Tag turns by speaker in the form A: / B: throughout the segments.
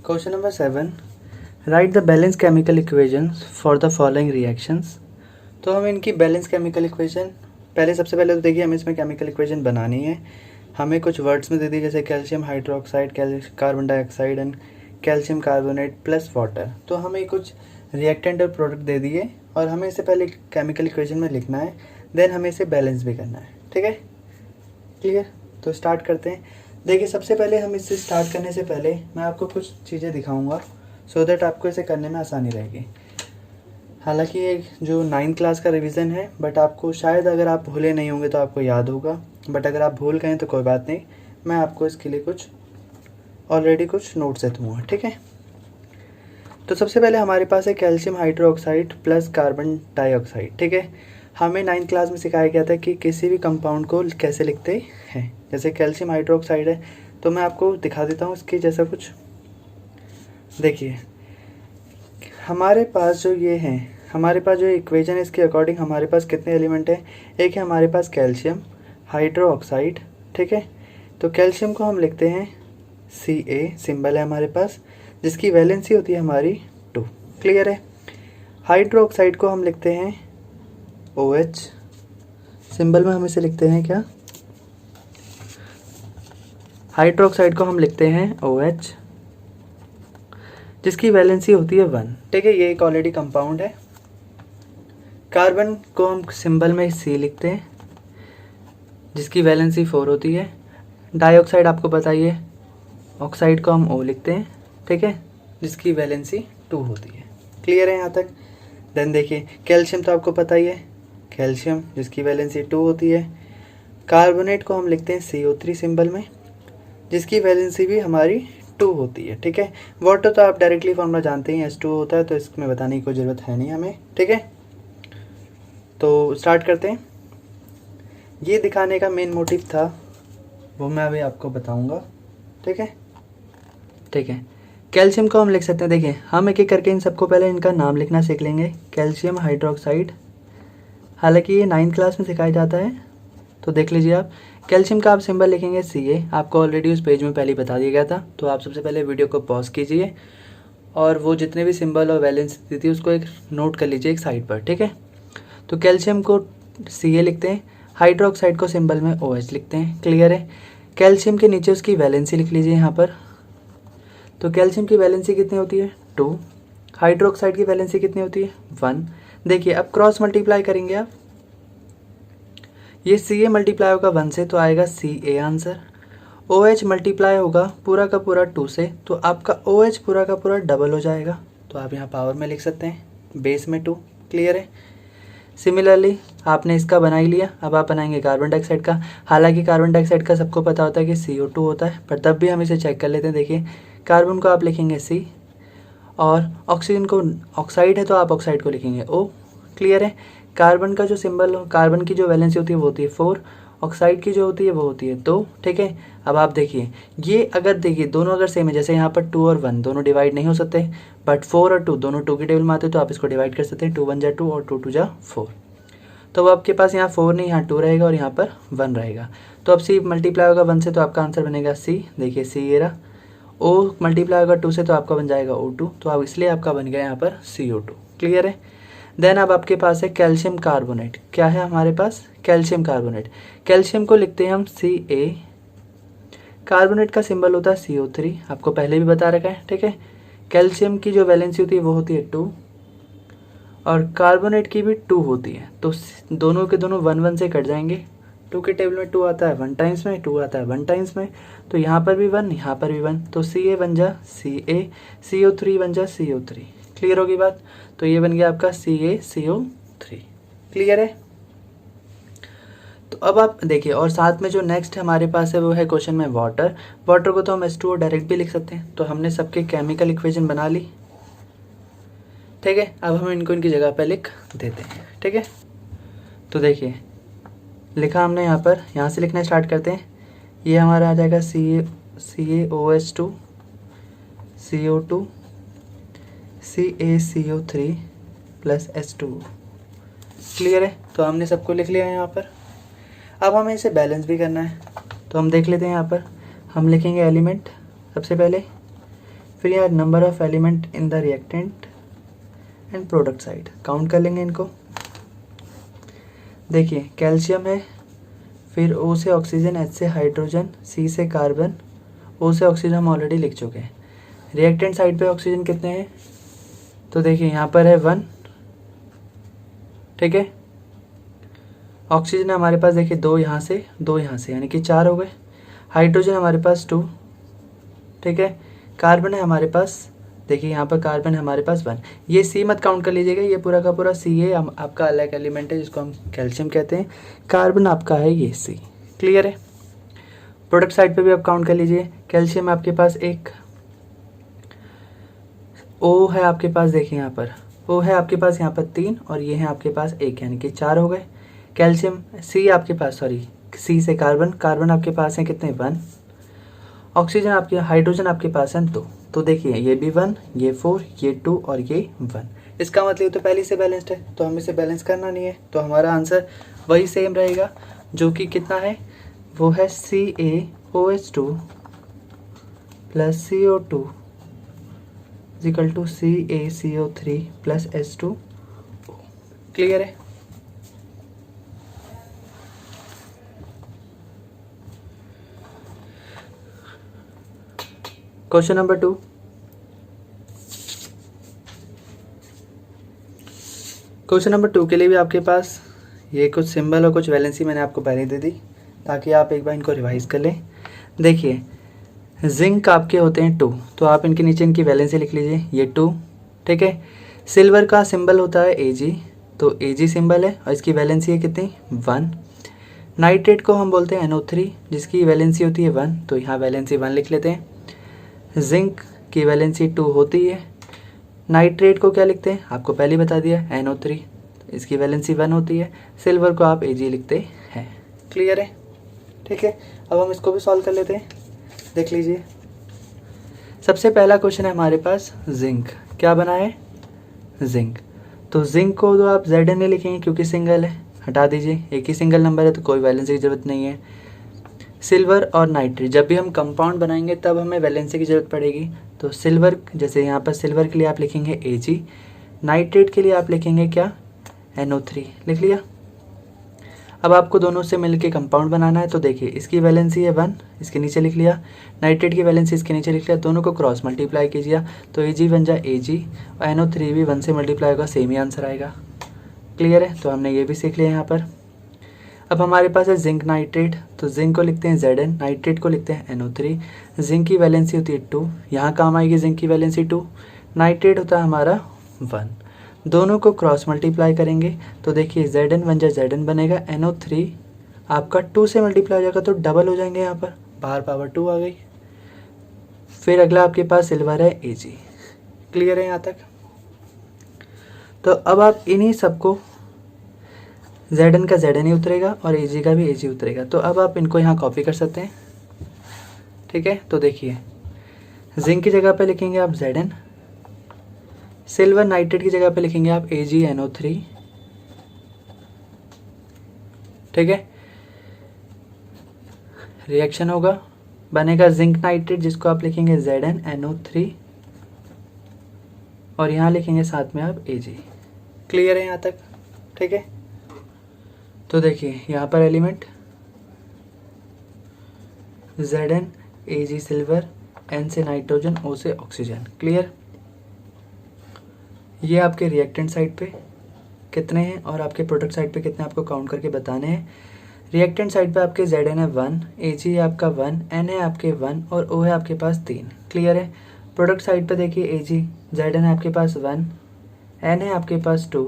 A: Question number 7, right the balance chemical equations for the following reactions. तो हम इनकी balance chemical equation सबसे पहले तो देखिए हमें इसमें केमिकल इक्वेशन बनानी है। हमें कुछ वर्ड्स में दे दी जैसे calcium hydroxide, carbon dioxide and calcium carbonate plus water. तो हमें कुछ रिएक्टेंट और प्रोडक्ट दे दिए और हमें इसे पहले केमिकल इक्वेशन में लिखना है, देन हमें इसे बैलेंस भी करना है। ठीक है, क्लियर? तो स्टार्ट करते हैं। देखिए सबसे पहले हम इससे स्टार्ट करने से पहले मैं आपको कुछ चीज़ें दिखाऊंगा सो दैट आपको इसे करने में आसानी रहेगी। हालांकि ये जो 9th क्लास का रिवीजन है, बट आपको शायद अगर आप भूले नहीं होंगे तो आपको याद होगा, बट अगर आप भूल गए तो कोई बात नहीं, मैं आपको इसके लिए ऑलरेडी कुछ नोट्स दे दूँगा। ठीक है, तो सबसे पहले हमारे पास है calcium hydroxide plus carbon dioxide. ठीक है, हमें 9th क्लास में सिखाया गया था कि किसी भी कंपाउंड को कैसे लिखते हैं। जैसे कैल्शियम हाइड्रोक्साइड है तो मैं आपको दिखा देता हूँ इसके जैसा कुछ। देखिए हमारे पास जो ये है, हमारे पास जो इक्वेशन है इसके अकॉर्डिंग हमारे पास कितने एलिमेंट हैं। एक है हमारे पास कैल्शियम हाइड्रोक्साइड। ठीक है, तो कैल्शियम को हम लिखते हैं Ca, सिंबल है हमारे पास, जिसकी वैलेंसी होती है हमारी 2। क्लियर है? हाइड्रोक्साइड को हम लिखते हैं OH, सिंबल में हम इसे लिखते हैं क्या, हाइड्रोक्साइड को हम लिखते हैं OH, जिसकी वैलेंसी होती है 1। ठीक है, ये एक ऑलरेडी कंपाउंड है। कार्बन को हम सिंबल में C लिखते हैं, जिसकी वैलेंसी 4 होती है। डाइऑक्साइड आपको बताइए, ऑक्साइड को हम O लिखते हैं। ठीक है, जिसकी वैलेंसी 2 होती है। क्लियर है यहाँ तक? देन देखिए कैल्शियम तो आपको पता ही है, कैल्शियम जिसकी वैलेंसी 2 होती है। कार्बोनेट को हम लिखते हैं CO3 सिंबल में, जिसकी वैलेंसी भी हमारी 2 होती है। ठीक है, वाटर तो आप डायरेक्टली फॉर्मूला जानते ही H2O होता है, तो इसमें बताने की कोई ज़रूरत है नहीं हमें। ठीक है, तो स्टार्ट करते हैं। ये दिखाने का मेन मोटिव था वो मैं अभी आपको बताऊंगा। ठीक है, ठीक है, कैल्शियम को हम लिख सकते हैं। देखिए हम एक एक करके इन सबको पहले इनका नाम लिखना सीख लेंगे। कैल्शियम हाइड्रोक्साइड, हालांकि ये 9th क्लास में सिखाया जाता है, तो देख लीजिए आप। कैल्शियम का आप सिंबल लिखेंगे Ca, आपको ऑलरेडी उस पेज में पहले बता दिया गया था, तो आप सबसे पहले वीडियो को पॉज कीजिए और वो जितने भी सिंबल और वैलेंस दी थी उसको एक नोट कर लीजिए एक साइड पर। ठीक है, तो कैल्शियम को Ca लिखते हैं, हाइड्रोक्साइड को सिंबल में OH लिखते हैं। क्लियर है? कैल्शियम के नीचे उसकी वैलेंसी लिख लीजिए यहाँ पर। तो कैल्शियम की वैलेंसी कितनी होती है 2, हाइड्रोक्साइड की वैलेंसी कितनी होती है 1। देखिए अब क्रॉस मल्टीप्लाई करेंगे आप, ये Ca मल्टीप्लाई होगा 1 से तो आएगा Ca आंसर। OH मल्टीप्लाई होगा पूरा का पूरा 2 से, तो आपका OH पूरा का पूरा डबल हो जाएगा, तो आप यहाँ पावर में लिख सकते हैं, बेस में 2। क्लियर है? सिमिलरली आपने इसका बना ही लिया, अब आप बनाएंगे कार्बन डाइऑक्साइड का। हालांकि कार्बन डाइऑक्साइड का सबको पता होता है कि CO2 होता है, पर तब भी हम इसे चेक कर लेते हैं। देखिए कार्बन को आप लिखेंगे C और ऑक्सीजन को, ऑक्साइड है तो आप ऑक्साइड को लिखेंगे O। क्लियर है? कार्बन का जो सिंबल, कार्बन की जो वैलेंसी होती है वो होती है 4, ऑक्साइड की जो होती है वो होती है 2। ठीक है, अब आप देखिए ये अगर देखिए दोनों अगर सेम है, जैसे यहाँ पर 2 और 1 दोनों डिवाइड नहीं हो सकते, बट 4 और 2 दोनों 2 के टेबल में आते हैं, तो आप इसको डिवाइड कर सकते हैं। 2 1 जा 2 और 2 2 जा 4, तो अब आपके पास यहाँ 4 नहीं, यहाँ 2 रहेगा और यहाँ पर 1 रहेगा। तो अब C मल्टीप्लाई होगा 1 से तो आपका आंसर बनेगा C। देखिए C ये रहा। O मल्टीप्लाई होगा 2 से तो आपका बन जाएगा O2, तो अब इसलिए आपका बन गया यहाँ पर CO2। क्लियर है? देन अब आपके पास है कैल्शियम कार्बोनेट। क्या है हमारे पास? Calcium carbonate. कैल्शियम को लिखते हैं हम Ca, कार्बोनेट का सिंबल होता है CO3, आपको पहले भी बता रखा है। ठीक है, कैल्शियम की जो वैलेंसी होती है वो होती है 2 और कार्बोनेट की भी 2 होती है, तो दोनों के दोनों 1 1 से कट जाएंगे। 2 के टेबल में 2 आता है 1 टाइम्स में, 2 आता है 1 टाइम्स में, तो यहाँ पर भी 1, यहाँ पर भी 1, तो Ca बन जा Ca, CO3 बन जा CO3। क्लियर होगी बात? तो ये बन गया आपका CaCO3। क्लियर है? तो अब आप देखिए, और साथ में जो नेक्स्ट हमारे पास है वो है क्वेश्चन में वाटर। वाटर को तो हम H2O डायरेक्ट भी लिख सकते हैं, तो हमने सबके केमिकल इक्वेशन बना ली। ठीक है, अब हम इनको इनकी जगह पर लिख देते हैं। ठीक है, तो देखिए लिखा हमने यहाँ पर, यहाँ से लिखना स्टार्ट करते हैं। ये हमारा आ जाएगा CaOH2, CO2, CaCO3 plus H2O। Clear है? तो हमने सबको लिख लिया है यहाँ पर। अब हमें इसे बैलेंस भी करना है, तो हम देख लेते हैं। यहाँ पर हम लिखेंगे एलिमेंट, सबसे पहले फिर यहाँ number of element in the reactant and product side, count कर लेंगे इनको। देखिए कैल्शियम है, फिर O से ऑक्सीजन, H से हाइड्रोजन, C से कार्बन, O से ऑक्सीजन हम ऑलरेडी लिख चुके हैं। रिएक्टेंट साइड पे ऑक्सीजन कितने हैं, तो देखिए यहाँ पर है 1, ठीक है। ऑक्सीजन हमारे पास देखिए 2 यहाँ से 2 यहाँ से, यानी कि 4 हो गए। हाइड्रोजन हमारे पास 2, ठीक है। कार्बन है हमारे पास, देखिए यहाँ पर कार्बन है हमारे पास 1। ये C मत काउंट कर लीजिएगा, ये पूरा का पूरा C है, आपका अलग एलिमेंट है जिसको हम कैल्शियम कहते हैं। कार्बन आपका है ये C, क्लियर है। प्रोडक्ट साइड पे भी आप काउंट कर लीजिए। कैल्शियम आपके पास 1, O है आपके पास, देखिए यहाँ पर O है आपके पास यहाँ पर 3 और ये है आपके पास 1, यानी कि 4 हो गए। कैल्शियम C आपके पास, सॉरी C से कार्बन, कार्बन आपके पास है कितने 1। ऑक्सीजन आपके, हाइड्रोजन आपके पास है 2। तो देखिए ये भी 1, ये 4, ये 2 और ये 1। इसका मतलब ये तो पहले से बैलेंस्ड है, तो हमें इसे बैलेंस करना नहीं है, तो हमारा आंसर वही सेम रहेगा, जो कि कितना है, वो है CaOH2 plus CO2 equal to CaCO3 plus H2O। Clear है। क्वेश्चन नंबर 2, क्वेश्चन नंबर 2 के लिए भी आपके पास ये कुछ सिंबल और कुछ वैलेंसी मैंने आपको पहले दे दी, ताकि आप एक बार इनको रिवाइज कर लें। देखिए जिंक आपके होते हैं 2, तो आप इनके नीचे इनकी वैलेंसी लिख लीजिए, ये 2, ठीक है। सिल्वर का सिंबल होता है Ag, तो Ag सिंबल है और इसकी वैलेंसी है कितनी 1। नाइट्रेट को हम बोलते हैं NO3, जिसकी वैलेंसी होती है 1, तो यहाँ वैलेंसी 1 लिख लेते हैं। जिंक की वैलेंसी 2 होती है। नाइट्रेट को क्या लिखते हैं, आपको पहले ही बता दिया NO3, इसकी वैलेंसी 1 होती है। सिल्वर को आप Ag लिखते हैं, क्लियर है, ठीक है। अब हम इसको भी सॉल्व कर लेते हैं, देख लीजिए। सबसे पहला क्वेश्चन है हमारे पास जिंक, क्या बना है जिंक, तो जिंक को तो आप Zn लिखेंगे क्योंकि सिंगल है, हटा दीजिए, एक ही सिंगल नंबर है तो कोई वैलेंसी की ज़रूरत नहीं है। सिल्वर और नाइट्रेट, जब भी हम कंपाउंड बनाएंगे तब हमें वैलेंसी की ज़रूरत पड़ेगी, तो सिल्वर, जैसे यहाँ पर सिल्वर के लिए आप लिखेंगे Ag, नाइट्रेट के लिए आप लिखेंगे क्या NO3, लिख लिया। अब आपको दोनों से मिलके कंपाउंड बनाना है, तो देखिए इसकी वैलेंसी है 1, इसके नीचे लिख लिया। नाइट्रेट की वैलेंसी इसके नीचे लिख लिया, दोनों को क्रॉस मल्टीप्लाई कीजिए तो Ag बन जाए Ag और NO3 भी 1 से मल्टीप्लाई होगा, सेम ही आंसर आएगा, क्लियर है। तो हमने ये भी सीख लिया यहाँ पर। अब हमारे पास है जिंक नाइट्रेट, तो जिंक को लिखते हैं Zn, नाइट्रेट को लिखते हैं NO3। जिंक की वैलेंसी होती है 2, यहाँ काम आएगी जिंक की वैलेंसी 2, नाइट्रेट होता है हमारा 1, दोनों को क्रॉस मल्टीप्लाई करेंगे तो देखिए Zn बन जाए Zn बनेगा, NO3 आपका 2 से मल्टीप्लाई हो जाएगा तो डबल हो जाएंगे, यहाँ पर बाहर पावर 2 आ गई। फिर अगला आपके पास सिल्वर है Ag, क्लियर है यहाँ तक। तो अब आप इन्हीं सबको, Zn का Zn ही उतरेगा और Ag का भी Ag उतरेगा, तो अब आप इनको यहाँ कॉपी कर सकते हैं, ठीक है। तो देखिए जिंक की जगह पे लिखेंगे आप Zn, सिल्वर नाइट्रेट की जगह पे लिखेंगे आप AgNO3, ठीक है। रिएक्शन होगा, बनेगा जिंक नाइट्रेट जिसको आप लिखेंगे ZnNO3 और यहाँ लिखेंगे साथ में आप Ag, क्लियर है यहाँ तक, ठीक है। तो देखिए यहाँ पर element Zn, Ag silver, N से नाइट्रोजन, O से ऑक्सीजन, क्लियर। ये आपके रिएक्टेंट साइड पे कितने हैं और आपके प्रोडक्ट साइड पे कितने आपको काउंट करके बताने हैं। रिएक्टेंट साइड पे आपके Zn है 1, Ag है आपका 1, N है आपके 1 और O है आपके पास 3, क्लियर है। प्रोडक्ट साइड पे देखिए Ag, Zn है आपके पास 1, N है आपके पास 2,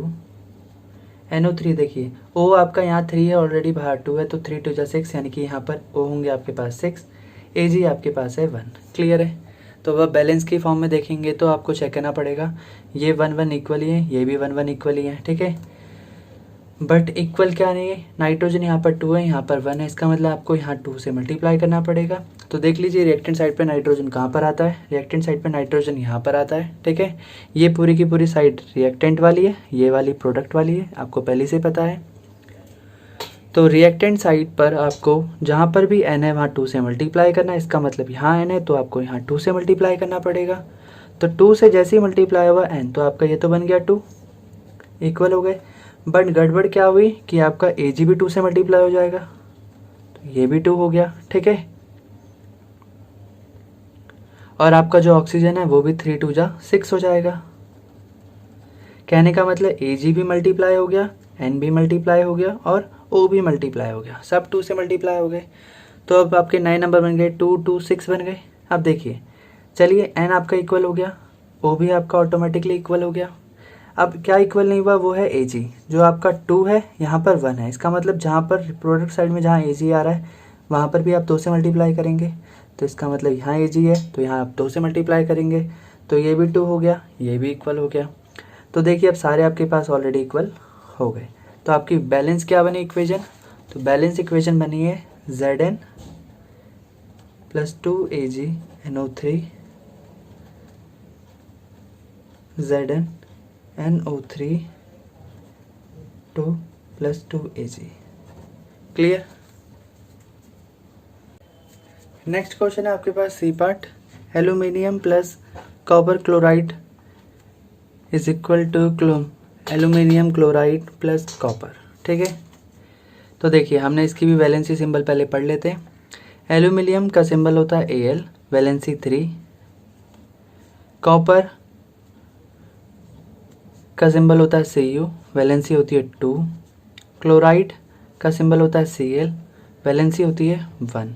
A: NO3 देखिए O आपका यहाँ 3 है ऑलरेडी, बाहर 2 है, तो 3 2 6, यानी कि यहाँ पर O होंगे आपके पास 6, Ag आपके पास है 1, क्लियर है। तो वह बैलेंस की फॉर्म में देखेंगे तो आपको चेक करना पड़ेगा, ये 1 1 इक्वल ही है, ये भी 1 1 इक्वल ही है, ठीक है। बट इक्वल क्या नहीं है, नाइट्रोजन यहाँ पर 2 है, यहाँ पर 1 है, इसका मतलब आपको यहाँ 2 से मल्टीप्लाई करना पड़ेगा। तो देख लीजिए रिएक्टेंट साइड पे नाइट्रोजन कहाँ पर आता है, रिएक्टेंट साइड पे नाइट्रोजन यहाँ पर आता है, ठीक है। ये पूरी की पूरी साइड रिएक्टेंट वाली है, ये वाली प्रोडक्ट वाली है, आपको पहले से पता है। तो रिएक्टेंट साइड पर आपको जहाँ पर भी N है वहाँ 2 से मल्टीप्लाई करना है, इसका मतलब यहाँ N है तो आपको यहाँ 2 से मल्टीप्लाई करना पड़ेगा। तो 2 से जैसे ही मल्टीप्लाई हुआ n, तो आपका ये तो बन गया 2, इक्वल हो गए। बट गड़बड़ क्या हुई कि आपका Ag भी 2 से मल्टीप्लाई हो जाएगा, तो ये भी 2 हो गया, ठीक है। और आपका जो ऑक्सीजन है वो भी 3 2 जा 6 हो जाएगा। कहने का मतलब Ag भी मल्टीप्लाई हो गया, N भी मल्टीप्लाई हो गया और O भी मल्टीप्लाई हो गया, सब 2 से मल्टीप्लाई हो गए। तो अब आपके नए नंबर बन गए 2 2 6 बन गए। अब देखिए, चलिए N आपका इक्वल हो गया, O भी आपका ऑटोमेटिकली इक्वल हो गया। अब क्या इक्वल नहीं हुआ, वो है Ag, जो आपका 2 है, यहाँ पर 1 है। इसका मतलब जहाँ पर प्रोडक्ट साइड में जहाँ Ag आ रहा है वहाँ पर भी आप 2 से मल्टीप्लाई करेंगे। तो इसका मतलब यहाँ Ag है तो यहाँ आप 2 से मल्टीप्लाई करेंगे, तो ये भी 2 हो गया, ये भी इक्वल हो गया। तो देखिए अब सारे आपके पास ऑलरेडी इक्वल हो गए। तो आपकी बैलेंस क्या बनी इक्वेशन, तो बैलेंस इक्वेशन बनी है Zn plus 2AgNO3 Zn NO3 2 plus 2Ag। Clear. Next question है आपके पास C part, aluminium plus copper chloride is equal to aluminium chloride plus copper, ठीक है। तो देखिए हमने इसकी भी वैलेंसी सिंबल पहले पढ़ लेते हैं। एल्यूमिनियम का सिंबल होता है Al, वैलेंसी 3। कॉपर का सिंबल होता है Cu, वैलेंसी होती है 2। क्लोराइड का सिंबल होता है Cl, वैलेंसी होती है 1।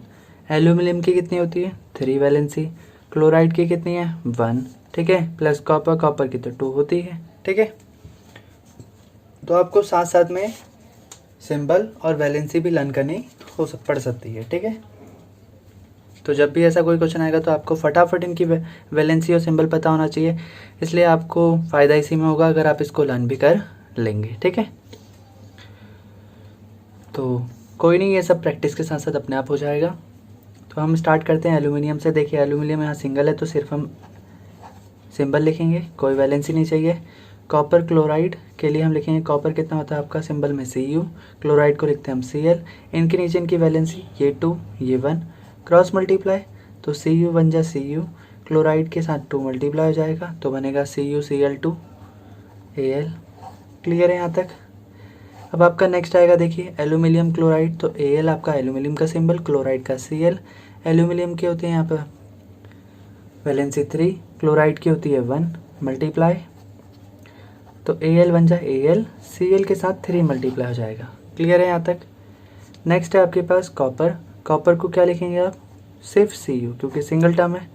A: एल्यूमिनियम की कितनी होती है 3 वैलेंसी, क्लोराइड की कितनी है 1, ठीक है। प्लस कॉपर की तो 2 होती है, ठीक है। तो आपको साथ साथ में सिंबल और वैलेंसी भी लर्न करनी पड़ सकती है, ठीक है। तो जब भी ऐसा कोई क्वेश्चन आएगा तो आपको फटाफट इनकी वैलेंसी और सिंबल पता होना चाहिए, इसलिए आपको फ़ायदा इसी में होगा अगर आप इसको लर्न भी कर लेंगे, ठीक है। तो कोई नहीं, ये सब प्रैक्टिस के साथ साथ अपने आप हो जाएगा। तो हम स्टार्ट करते हैं एल्यूमिनियम से। देखिए एल्यूमिनियम यहाँ सिंगल है तो सिर्फ हम सिंबल लिखेंगे, कोई वैलेंसी नहीं चाहिए। कॉपर क्लोराइड के लिए हम लिखेंगे कॉपर कितना होता है आपका सिंबल में Cu, क्लोराइड को लिखते हैं हम Cl। इनके नीचे इनकी वैलेंसी ये 2 ये 1, क्रॉस मल्टीप्लाई तो Cu बन जा Cu, क्लोराइड के साथ 2 मल्टीप्लाई हो जाएगा तो बनेगा CuCl2 Al। क्लियर है यहाँ तक। अब आपका नेक्स्ट आएगा देखिए एल्यूमिनियम क्लोराइड, तो Al आपका एल्यूमिनियम का सिंबल, क्लोराइड का Cl। एल्यूमिनियम के होते हैं यहाँ पर वैलेंसी 3, क्लोराइड की होती है 1 मल्टीप्लाई तो Al बन जाए Al, Cl के साथ 3 मल्टीप्लाई हो जाएगा। क्लियर है यहाँ तक। नेक्स्ट है आपके पास कॉपर, कॉपर को क्या लिखेंगे आप सिर्फ Cu, क्योंकि सिंगल टर्म है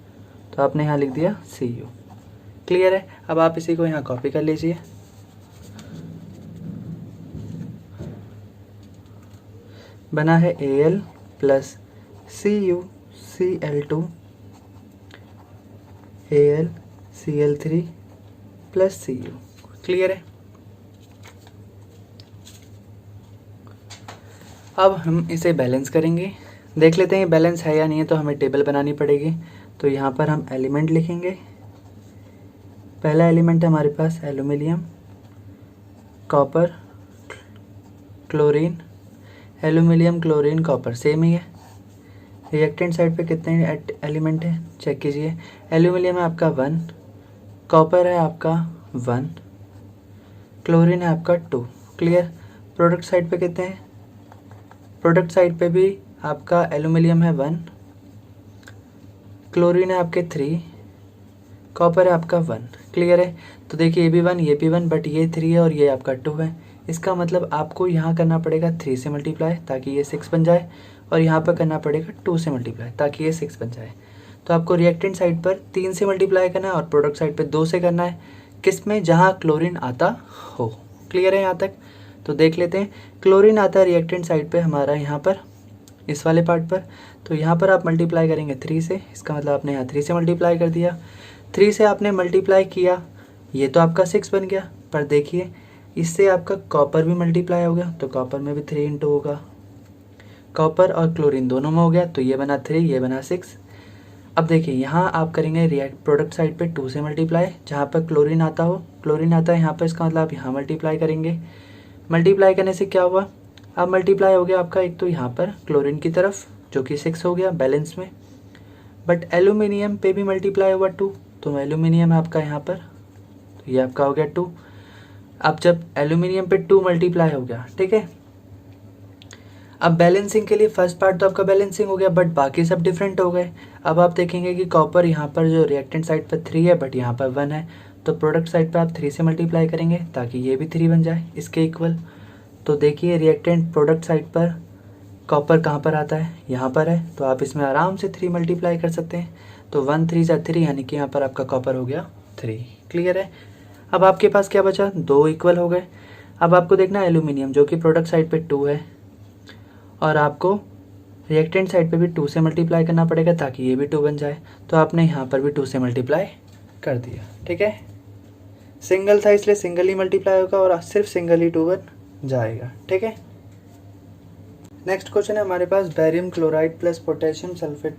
A: तो आपने यहाँ लिख दिया Cu। क्लियर है। अब आप इसी को यहाँ कॉपी कर लीजिए। बना है Al plus CuCl2 Al Cl3 plus Cu। Clear है। अब हम इसे बैलेंस करेंगे, देख लेते हैं बैलेंस है या नहीं है, तो हमें टेबल बनानी पड़ेगी। तो यहाँ पर हम एलिमेंट लिखेंगे। पहला एलिमेंट है हमारे पास aluminium, copper, chlorine, aluminium chlorine copper same ही है। रिएक्टेंट साइड पे कितने एलिमेंट है चेक कीजिए। एल्यूमिनियम है आपका 1, कॉपर है आपका 1, क्लोरीन है आपका 2। क्लियर। प्रोडक्ट साइड पे कितने हैं, प्रोडक्ट साइड पे भी आपका एल्यूमिनियम है 1, क्लोरीन है आपके 3, कॉपर है आपका 1। क्लियर है। तो देखिए ये भी 1 ये भी 1, बट ये 3 है और ये आपका 2 है। इसका मतलब आपको यहाँ करना पड़ेगा 3 से मल्टीप्लाई ताकि ये 6 बन जाए, और यहाँ पर करना पड़ेगा 2 से मल्टीप्लाई ताकि ये 6 बन जाए। तो आपको रिएक्टेंट साइड पर 3 से मल्टीप्लाई करना है और प्रोडक्ट साइड पर 2 से करना है, किस में, जहाँ क्लोरीन आता हो। क्लियर है यहाँ तक। तो देख लेते हैं, क्लोरीन आता है रिएक्टेंट साइड पे हमारा यहाँ पर इस वाले पार्ट पर, तो यहाँ पर आप मल्टीप्लाई करेंगे 3 से, इसका मतलब आपने यहाँ 3 से मल्टीप्लाई कर दिया। 3 से आपने मल्टीप्लाई किया, ये तो आपका 6 बन गया, पर देखिए इससे आपका कॉपर भी मल्टीप्लाई हो गया, तो कॉपर में भी 3 इंटू होगा, कॉपर और क्लोरीन दोनों में हो गया, तो ये बना 3 ये बना 6। अब देखिए यहाँ आप करेंगे रिएक्ट प्रोडक्ट साइड पे 2 से मल्टीप्लाई, जहाँ पर क्लोरीन आता हो, क्लोरीन आता है यहाँ पर, इसका मतलब आप यहाँ मल्टीप्लाई करेंगे। मल्टीप्लाई करने से क्या हुआ, अब मल्टीप्लाई हो गया आपका एक तो यहाँ पर क्लोरीन की तरफ जो कि 6 हो गया बैलेंस में, बट एल्यूमिनियम पे भी मल्टीप्लाई हुआ 2, तो एल्यूमिनियम है आपका यहाँ पर, तो ये आपका हो गया 2। अब जब एल्यूमिनियम पे 2 मल्टीप्लाई हो गया, ठीक है। अब बैलेंसिंग के लिए फर्स्ट पार्ट तो आपका बैलेंसिंग हो गया, बट बाकी सब डिफरेंट हो गए। अब आप देखेंगे कि कॉपर यहाँ पर जो रिएक्टेंट साइड पर 3 है, बट यहाँ पर 1 है, तो प्रोडक्ट साइड पर आप 3 से मल्टीप्लाई करेंगे ताकि ये भी 3 बन जाए इसके इक्वल। तो देखिए रिएक्टेंट प्रोडक्ट साइड पर कॉपर कहाँ पर आता है, यहाँ पर है, तो आप इसमें आराम से 3 मल्टीप्लाई कर सकते हैं। तो 1 3 जा 3, यानी कि यहाँ पर आपका कॉपर हो गया 3। क्लियर है। अब आपके पास क्या बचा, 2 इक्वल हो गए। अब आपको देखना एल्यूमिनियम जो कि प्रोडक्ट साइड पे 2 है, और आपको रिएक्टेंट साइड पे भी 2 से मल्टीप्लाई करना पड़ेगा ताकि ये भी 2 बन जाए। तो आपने यहाँ पर भी 2 से मल्टीप्लाई कर दिया, ठीक है। सिंगल था इसलिए सिंगल ही मल्टीप्लाई होगा और सिर्फ सिंगल ही 2 बन जाएगा, ठीक है। नेक्स्ट क्वेश्चन है हमारे पास, barium chloride plus potassium sulphate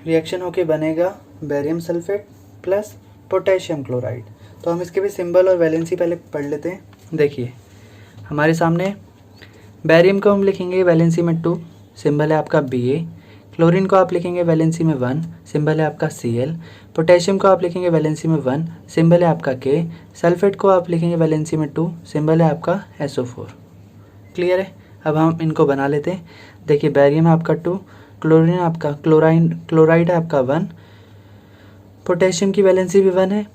A: reaction होके बनेगा barium sulphate plus potassium chloride. तो हम इसके भी सिंबल और वैलेंसी पहले पढ़ लेते हैं। देखिए हमारे सामने बैरियम को हम लिखेंगे वैलेंसी में 2, सिंबल है आपका Ba। क्लोरीन को आप लिखेंगे वैलेंसी में 1, सिंबल है आपका Cl। पोटेशियम को आप लिखेंगे वैलेंसी में 1, सिंबल है आपका K। सल्फेट को आप लिखेंगे वैलेंसी में 2, सिंबल है आपका SO4। क्लियर है। अब हम इनको बना लेते हैं। देखिए बैरियम है आपका 2, क्लोरीन आपका क्लोराइड है आपका 1, पोटेशियम की वैलेंसी भी 1 है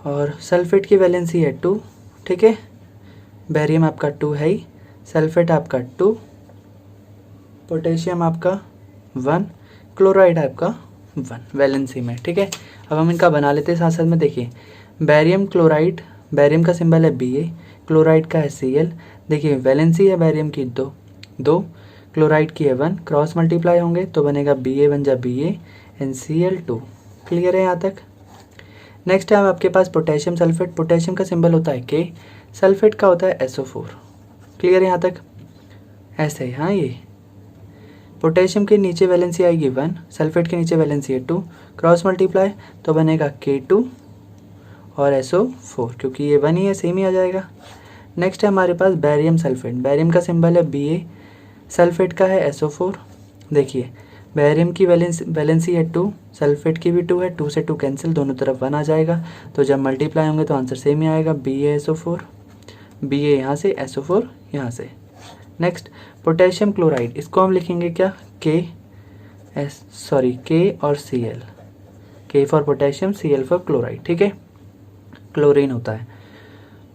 A: और सल्फेट की वैलेंसी है 2, ठीक है। बैरियम आपका 2 है ही, सल्फेट आपका 2, पोटेशियम आपका 1, क्लोराइड आपका 1 वैलेंसी में, ठीक है। अब हम इनका बना लेते हैं साथ साथ में। देखिए बैरियम क्लोराइड, बैरियम का सिंबल है Ba, क्लोराइड का है Cl। देखिए वैलेंसी है बैरियम की 2, क्लोराइड की है 1, क्रॉस मल्टीप्लाई होंगे तो बनेगा Ba बन जा Ba एंड Cl2। क्लियर है यहाँ तक। नेक्स्ट है आपके पास पोटेशियम सल्फेट। पोटेशियम का सिंबल होता है K, सल्फेट का होता है SO4। क्लियर है यहाँ तक। ऐसे ही हाँ, ये पोटेशियम के नीचे वैलेंसी आएगी 1, सल्फेट के नीचे वैलेंसी है 2, क्रॉस मल्टीप्लाई तो बनेगा K2 और SO4, क्योंकि ये 1 ही है, सेम ही आ जाएगा। नेक्स्ट है हमारे पास बैरियम सल्फेट। बैरियम का सिंबल है Ba, सल्फेट का है SO4। देखिए बैरियम की वैलेंसी है 2, सल्फेट की भी 2 है, 2 से 2 कैंसिल, दोनों तरफ 1 आ जाएगा। तो जब मल्टीप्लाई होंगे तो आंसर सेम ही आएगा, BaSO4, Ba यहाँ से, SO4 यहाँ से। नेक्स्ट पोटेशियम क्लोराइड, इसको हम लिखेंगे क्या, K और Cl, K for potassium, Cl for chloride, ठीक है। क्लोरीन होता है,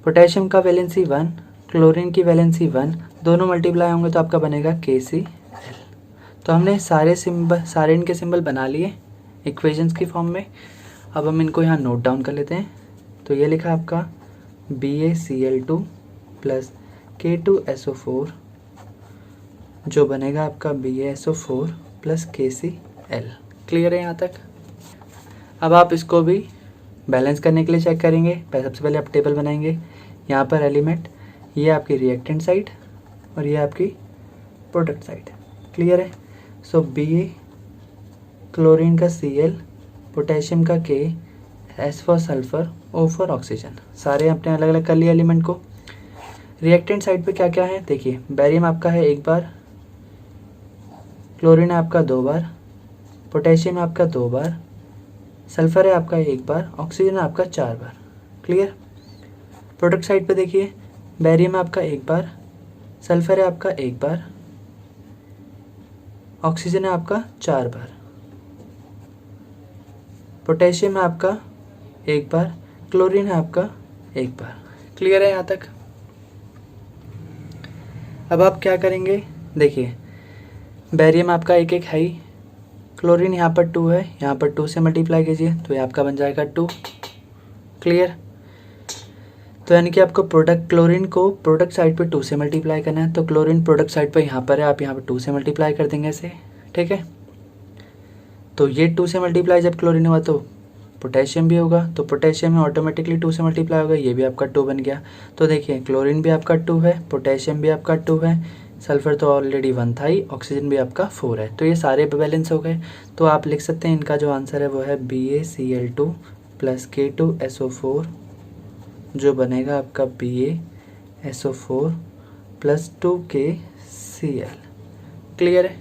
A: पोटेशियम का वैलेंसी 1, क्लोरीन की वैलेंसी 1, दोनों मल्टीप्लाई होंगे तो आपका बनेगा KCl। तो हमने सारे इनके सिंबल बना लिए इक्वेशंस की फॉर्म में। अब हम इनको यहाँ नोट डाउन कर लेते हैं। तो ये लिखा आपका BaCl2 प्लस K2SO4 जो बनेगा आपका BaSO4 प्लस KCl। क्लियर है यहाँ तक। अब आप इसको भी बैलेंस करने के लिए चेक करेंगे। सबसे पहले आप टेबल बनाएंगे। यहाँ पर एलिमेंट, ये आपकी रिएक्टेंट साइड और ये आपकी प्रोडक्ट साइड। क्लियर है। सो Ba, क्लोरीन का Cl, पोटेशियम का K, S for sulphur, O for oxygen, सारे अपने अलग अलग कर लिए एलिमेंट को। रिएक्टेंट साइड पे क्या क्या है देखिए, बैरियम आपका है 1 बार, क्लोरीन है आपका 2 बार, पोटेशियम है आपका 2 बार, सल्फर है आपका 1 बार, ऑक्सीजन है आपका 4 बार। क्लियर। प्रोडक्ट साइड पे देखिए, बैरियम है आपका 1 बार, सल्फर है आपका 1 बार, ऑक्सीजन है आपका 4 बार, पोटेशियम है आपका 1 बार, क्लोरीन है आपका 1 बार। क्लियर है यहाँ तक। अब आप क्या करेंगे देखिए, बैरियम आपका 1 1 है ही, क्लोरीन यहाँ पर 2 है, यहाँ पर 2 से मल्टीप्लाई कीजिए तो ये आपका बन जाएगा 2। क्लियर। तो यानी कि आपको क्लोरीन को प्रोडक्ट साइड पे 2 से मल्टीप्लाई करना है। तो क्लोरीन प्रोडक्ट साइड पे यहाँ पर है, आप यहाँ पर 2 से मल्टीप्लाई कर देंगे ऐसे, ठीक है। तो ये 2 से मल्टीप्लाई जब क्लोरीन हुआ तो पोटेशियम भी होगा, तो पोटेशियम में ऑटोमेटिकली 2 से मल्टीप्लाई होगा, ये भी आपका 2 बन गया। तो देखिए क्लोरीन भी आपका 2 है, पोटेशियम भी आपका 2 है, सल्फर तो ऑलरेडी 1 था ही, ऑक्सीजन भी आपका 4 है। तो ये सारे बैलेंस हो गए। तो आप लिख सकते हैं इनका जो आंसर है वो है BaCl2 प्लस K2SO4 जो बनेगा आपका BaSO4 प्लस 2KCl। क्लियर है।